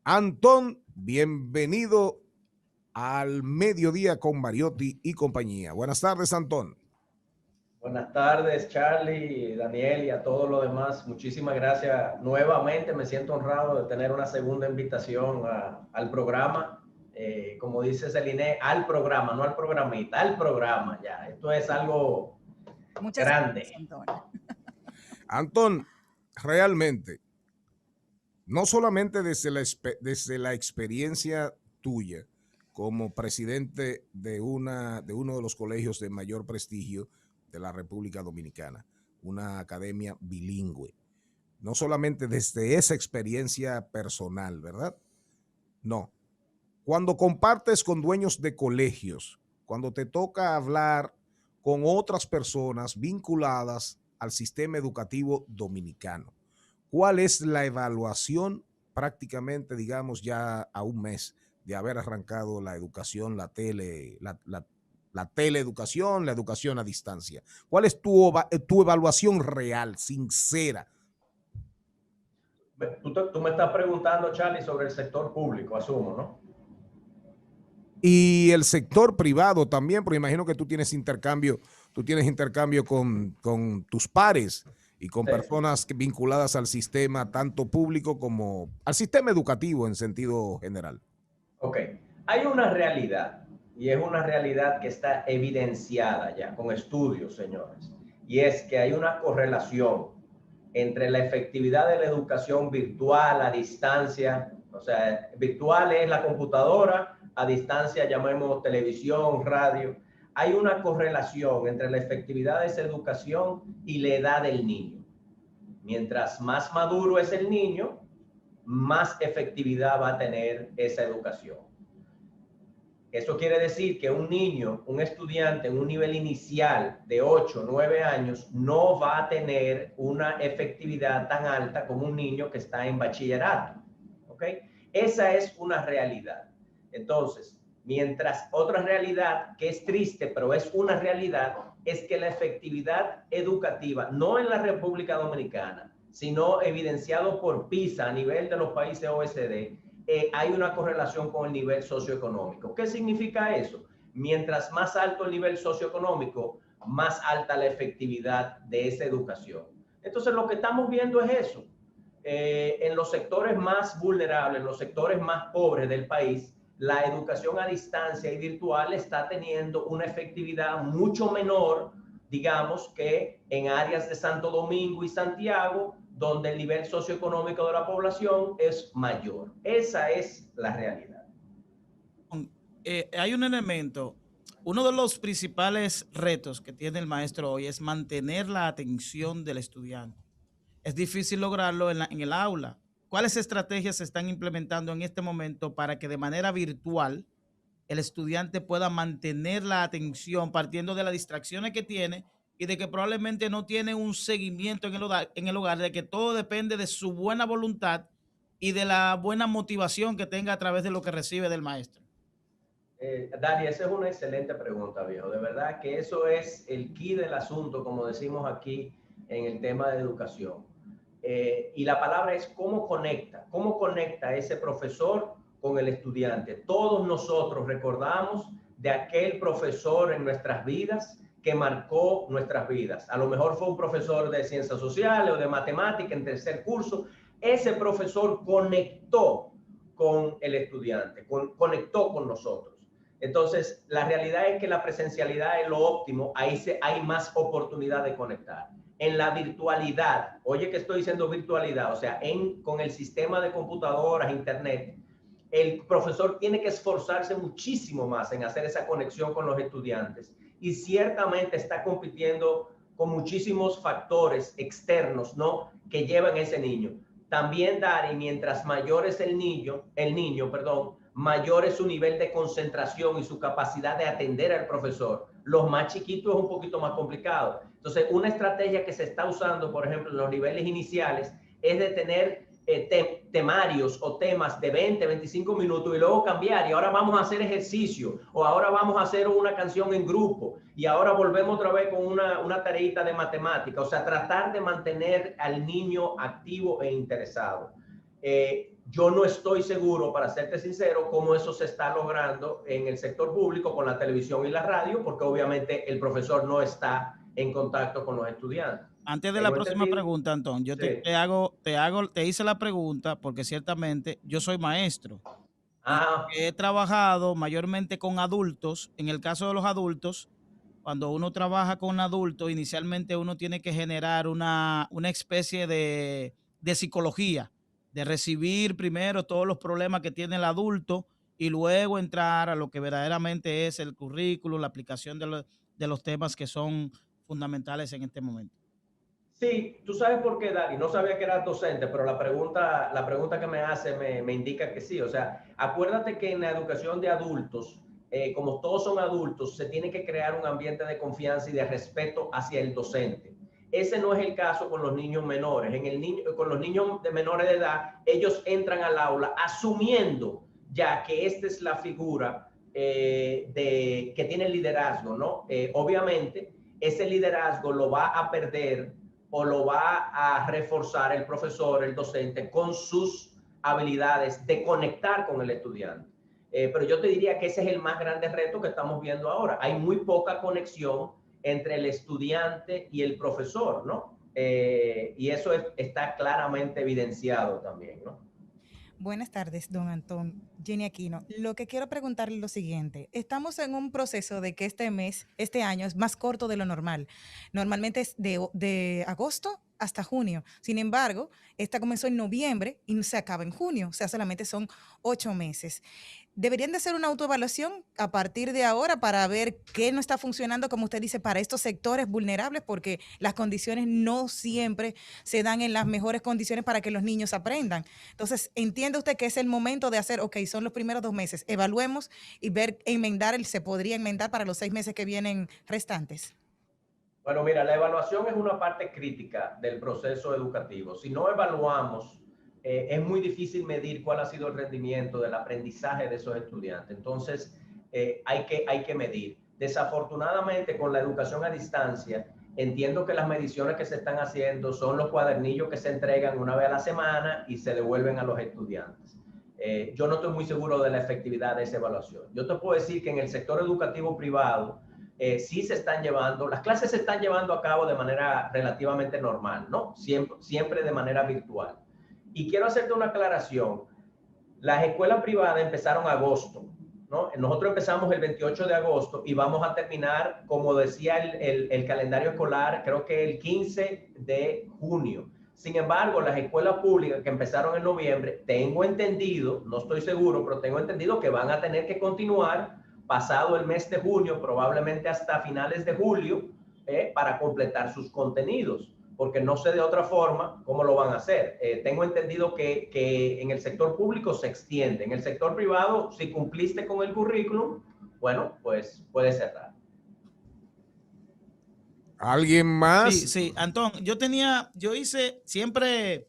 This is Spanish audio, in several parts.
Antón, bienvenido al mediodía con Mariotti y compañía. Buenas tardes, Antón. Buenas tardes, Charlie, Daniel y a todos los demás. Muchísimas gracias. Nuevamente me siento honrado de tener una segunda invitación al programa. Como dice Celine, al programa, no al programita, al programa ya. Esto es algo Muchas grande. gracias, Antón. Antón, realmente, no solamente desde la experiencia tuya como presidente de uno de los colegios de mayor prestigio de la República Dominicana, una academia bilingüe, no solamente desde esa experiencia personal, ¿verdad? No. Cuando compartes con dueños de colegios, cuando te toca hablar con otras personas vinculadas al sistema educativo dominicano, ¿cuál es la evaluación prácticamente, digamos, ya a un mes de haber arrancado la educación, la teleeducación, la educación a distancia? ¿Cuál es tu evaluación real, sincera? Tú me estás preguntando, Charlie, sobre el sector público, asumo, ¿no? Y el sector privado también, porque imagino que tú tienes intercambio con tus pares y con Sí. personas vinculadas al sistema, tanto público como al sistema educativo en sentido general. Ok, hay una realidad, y es una realidad que está evidenciada ya con estudios, señores, y es que hay una correlación entre la efectividad de la educación virtual a distancia, o sea, virtual es la computadora, a distancia llamemos televisión, radio. Hay una correlación entre la efectividad de esa educación y la edad del niño. Mientras más maduro es el niño, más efectividad va a tener esa educación. Eso quiere decir que un niño, un estudiante en un nivel inicial de 8 o 9 años no va a tener una efectividad tan alta como un niño que está en bachillerato. ¿Ok? Esa es una realidad. Entonces, mientras otra realidad que es triste, pero es una realidad, es que la efectividad educativa, no en la República Dominicana, sino evidenciado por PISA a nivel de los países OECD, hay una correlación con el nivel socioeconómico. ¿Qué significa eso? Mientras más alto el nivel socioeconómico, más alta la efectividad de esa educación. Entonces, lo que estamos viendo es eso. En los sectores más vulnerables, en los sectores más pobres del país, la educación a distancia y virtual está teniendo una efectividad mucho menor, digamos, que en áreas de Santo Domingo y Santiago, donde el nivel socioeconómico de la población es mayor. Esa es la realidad. Hay un elemento, uno de los principales retos que tiene el maestro hoy es mantener la atención del estudiante. Es difícil lograrlo en el aula. ¿Cuáles estrategias se están implementando en este momento para que de manera virtual el estudiante pueda mantener la atención partiendo de las distracciones que tiene y de que probablemente no tiene un seguimiento en el hogar, de que todo depende de su buena voluntad y de la buena motivación que tenga a través de lo que recibe del maestro? Dani, esa es una excelente pregunta, viejo. De verdad que eso es el key del asunto, como decimos aquí en el tema de educación. Y la palabra es cómo conecta ese profesor con el estudiante. Todos nosotros recordamos de aquel profesor en nuestras vidas que marcó nuestras vidas. A lo mejor fue un profesor de ciencias sociales o de matemática en tercer curso. Ese profesor conectó con el estudiante, conectó con nosotros. Entonces, la realidad es que la presencialidad es lo óptimo, ahí hay más oportunidad de conectar. En la virtualidad, oye que estoy diciendo virtualidad, o sea, con el sistema de computadoras, internet, el profesor tiene que esforzarse muchísimo más en hacer esa conexión con los estudiantes y ciertamente está compitiendo con muchísimos factores externos, ¿no?, que llevan a ese niño. También, Dari, mientras mayor es el niño, mayor es su nivel de concentración y su capacidad de atender al profesor. Los más chiquitos es un poquito más complicado. Entonces, una estrategia que se está usando, por ejemplo, en los niveles iniciales, es de tener temarios o temas de 20, 25 minutos y luego cambiar. Y ahora vamos a hacer ejercicio, o ahora vamos a hacer una canción en grupo, y ahora volvemos otra vez con una tareita de matemática. O sea, tratar de mantener al niño activo e interesado. Yo no estoy seguro, para serte sincero, cómo eso se está logrando en el sector público con la televisión y la radio, porque obviamente el profesor no está en contacto con los estudiantes. Antes de la Tengo próxima entendido. pregunta, Antón, yo Sí. te hice la pregunta porque ciertamente yo soy maestro y Ah, he trabajado mayormente con adultos. En el caso de los adultos, cuando uno trabaja con adultos, inicialmente uno tiene que generar una especie de psicología, de recibir primero todos los problemas que tiene el adulto y luego entrar a lo que verdaderamente es el currículo, la aplicación de los temas que son fundamentales en este momento. sí, tú sabes por qué, Dani. No sabía que eras docente, pero la pregunta que me hace me indica que sí. O sea, acuérdate que en la educación de adultos, como todos son adultos, se tiene que crear un ambiente de confianza y de respeto hacia el docente. Ese no es el caso con los niños menores. Con los niños de menores de edad, ellos entran al aula asumiendo ya que esta es la figura que tiene liderazgo, ¿no? Obviamente, ese liderazgo lo va a perder o lo va a reforzar el profesor, el docente, con sus habilidades de conectar con el estudiante. Pero yo te diría que ese es el más grande reto que estamos viendo ahora. Hay muy poca conexión entre el estudiante y el profesor, ¿no? Y eso está claramente evidenciado también, ¿no? Buenas tardes, don Antón. Jenny Aquino. Lo que quiero preguntarle es lo siguiente. Estamos en un proceso de que este año es más corto de lo normal. Normalmente es de agosto hasta junio. Sin embargo, esta comenzó en noviembre y se acaba en junio. O sea, solamente son 8 meses. Deberían de hacer una autoevaluación a partir de ahora para ver qué no está funcionando, como usted dice, para estos sectores vulnerables, porque las condiciones no siempre se dan en las mejores condiciones para que los niños aprendan. Entonces, ¿entiende usted que es el momento de hacer, ok, son los primeros 2 meses, evaluemos y ver, se podría enmendar para los 6 meses que vienen restantes? Bueno, mira, la evaluación es una parte crítica del proceso educativo. Si no evaluamos, es muy difícil medir cuál ha sido el rendimiento del aprendizaje de esos estudiantes. Entonces, hay que medir. Desafortunadamente, con la educación a distancia, entiendo que las mediciones que se están haciendo son los cuadernillos que se entregan una vez a la semana y se devuelven a los estudiantes. Yo no estoy muy seguro de la efectividad de esa evaluación. Yo te puedo decir que en el sector educativo privado, sí se están llevando, las clases se están llevando a cabo de manera relativamente normal, ¿no? Siempre de manera virtual. Y quiero hacerte una aclaración. Las escuelas privadas empezaron agosto, ¿no? Nosotros empezamos el 28 de agosto y vamos a terminar, como decía el calendario escolar, creo que el 15 de junio. Sin embargo, las escuelas públicas que empezaron en noviembre, tengo entendido, no estoy seguro, pero tengo entendido que van a tener que continuar pasado el mes de junio, probablemente hasta finales de julio, para completar sus contenidos, porque no sé de otra forma cómo lo van a hacer. Tengo entendido que en el sector público se extiende, en el sector privado, si cumpliste con el currículum, bueno, pues puede cerrar. ¿Alguien más? Sí, Antón, yo hice siempre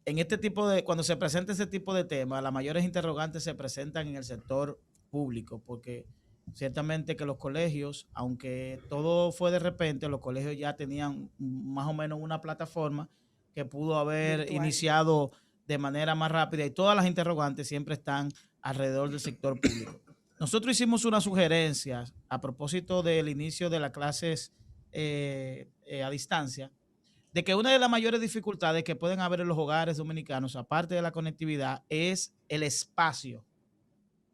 en este tipo cuando se presenta ese tipo de temas, las mayores interrogantes se presentan en el sector público, porque ciertamente que los colegios, aunque todo fue de repente, los colegios ya tenían más o menos una plataforma que pudo haber Virtual. iniciado de manera más rápida y todas las interrogantes siempre están alrededor del sector público. Nosotros hicimos una sugerencia a propósito del inicio de las clases a distancia, de que una de las mayores dificultades que pueden haber en los hogares dominicanos, aparte de la conectividad, es el espacio.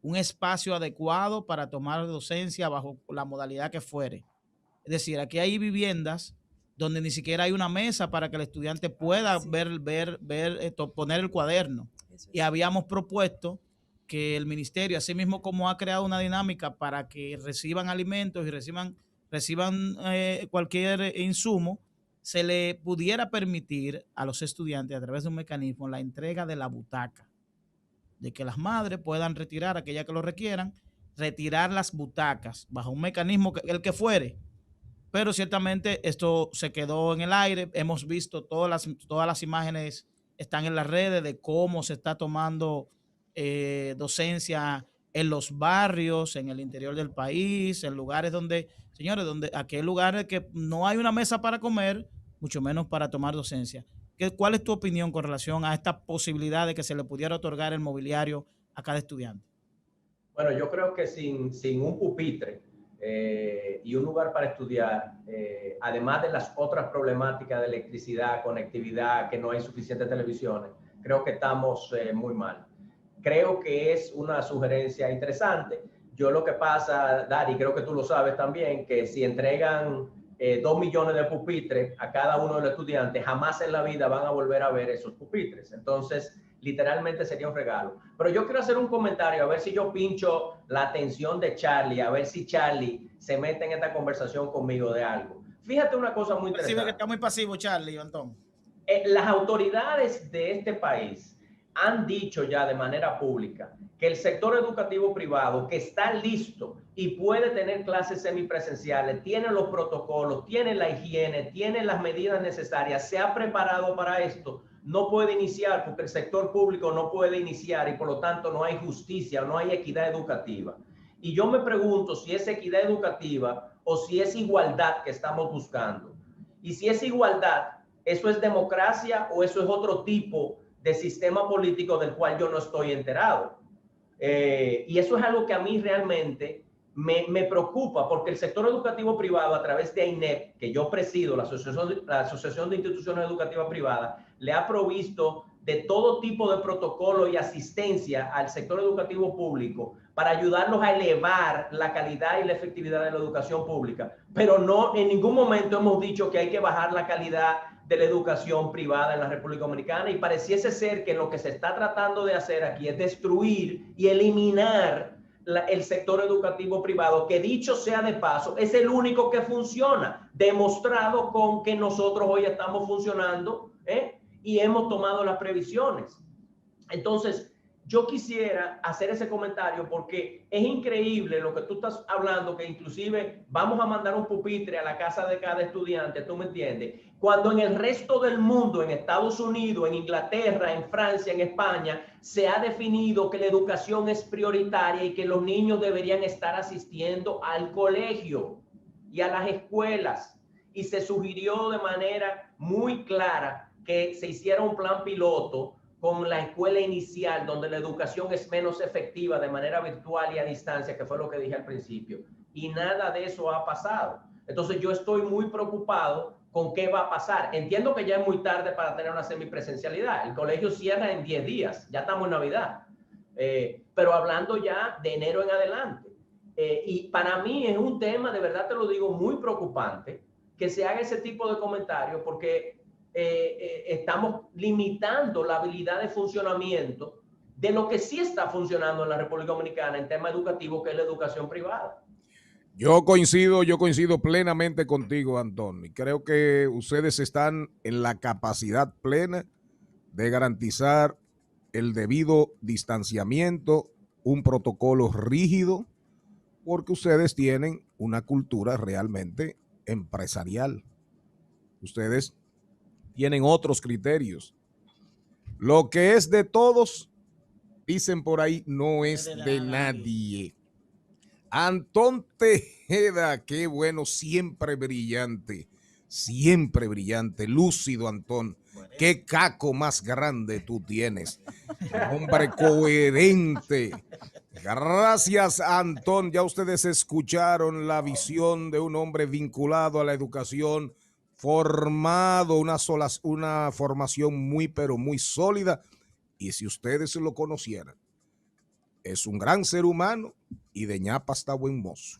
Un espacio adecuado para tomar docencia bajo la modalidad que fuere. Es decir, aquí hay viviendas donde ni siquiera hay una mesa para que el estudiante pueda poner el cuaderno. Y habíamos propuesto que el ministerio, así mismo como ha creado una dinámica para que reciban alimentos y reciban cualquier insumo, se le pudiera permitir a los estudiantes a través de un mecanismo la entrega de la butaca, de que las madres puedan retirar, aquellas que lo requieran, retirar las butacas bajo un mecanismo, el que fuere. Pero ciertamente esto se quedó en el aire. Hemos visto todas las imágenes, están en las redes de cómo se está tomando docencia en los barrios, en el interior del país, en lugares donde, señores, aquí hay lugares que no hay una mesa para comer, mucho menos para tomar docencia. ¿Cuál es tu opinión con relación a esta posibilidad de que se le pudiera otorgar el mobiliario a cada estudiante? Bueno, yo creo que sin un pupitre y un lugar para estudiar, además de las otras problemáticas de electricidad, conectividad, que no hay suficientes televisiones, creo que estamos muy mal. Creo que es una sugerencia interesante. Yo lo que pasa, Dari, creo que tú lo sabes también, que si entregan 2 millones de pupitres a cada uno de los estudiantes, jamás en la vida van a volver a ver esos pupitres. Entonces, literalmente sería un regalo. Pero yo quiero hacer un comentario, a ver si yo pincho la atención de Charlie, a ver si Charlie se mete en esta conversación conmigo de algo. Fíjate una cosa muy interesante. Percibe que está muy pasivo, Charlie, Antón. Las autoridades de este país han dicho ya de manera pública que el sector educativo privado, que está listo y puede tener clases semipresenciales, tiene los protocolos, tiene la higiene, tiene las medidas necesarias, se ha preparado para esto, no puede iniciar porque el sector público no puede iniciar y por lo tanto no hay justicia, no hay equidad educativa. Y yo me pregunto si es equidad educativa o si es igualdad que estamos buscando. Y si es igualdad, ¿eso es democracia o eso es otro tipo de sistema político del cual yo no estoy enterado? Y eso es algo que a mí realmente me preocupa, porque el sector educativo privado, a través de AINEP, que yo presido, la Asociación de Instituciones Educativas Privadas, le ha provisto de todo tipo de protocolo y asistencia al sector educativo público para ayudarlos a elevar la calidad y la efectividad de la educación pública. Pero no, en ningún momento hemos dicho que hay que bajar la calidad de la educación privada en la República Dominicana, y pareciese ser que lo que se está tratando de hacer aquí es destruir y eliminar el sector educativo privado, que dicho sea de paso, es el único que funciona, demostrado con que nosotros hoy estamos funcionando y hemos tomado las previsiones. Entonces, yo quisiera hacer ese comentario porque es increíble lo que tú estás hablando, que inclusive vamos a mandar un pupitre a la casa de cada estudiante, ¿tú me entiendes? Cuando en el resto del mundo, en Estados Unidos, en Inglaterra, en Francia, en España, se ha definido que la educación es prioritaria y que los niños deberían estar asistiendo al colegio y a las escuelas. Y se sugirió de manera muy clara que se hiciera un plan piloto con la escuela inicial, donde la educación es menos efectiva de manera virtual y a distancia, que fue lo que dije al principio. Y nada de eso ha pasado. Entonces yo estoy muy preocupado con qué va a pasar. Entiendo que ya es muy tarde para tener una semipresencialidad. El colegio cierra en 10 días, ya estamos en Navidad. Pero hablando ya de enero en adelante. Y para mí es un tema, de verdad te lo digo, muy preocupante que se haga ese tipo de comentarios, porque estamos limitando la habilidad de funcionamiento de lo que sí está funcionando en la República Dominicana en tema educativo, que es la educación privada. Yo coincido plenamente contigo, Antón, y creo que ustedes están en la capacidad plena de garantizar el debido distanciamiento, un protocolo rígido, porque ustedes tienen una cultura realmente empresarial. Ustedes tienen otros criterios. Lo que es de todos, dicen por ahí, no es de nadie. Antón Tejeda, qué bueno, siempre brillante, lúcido, Antón. Qué caco más grande tú tienes. Hombre coherente. Gracias, Antón. Ya ustedes escucharon la visión de un hombre vinculado a la educación, formado, una formación muy, pero muy sólida. Y si ustedes lo conocieran, es un gran ser humano y de ñapa está buen mozo.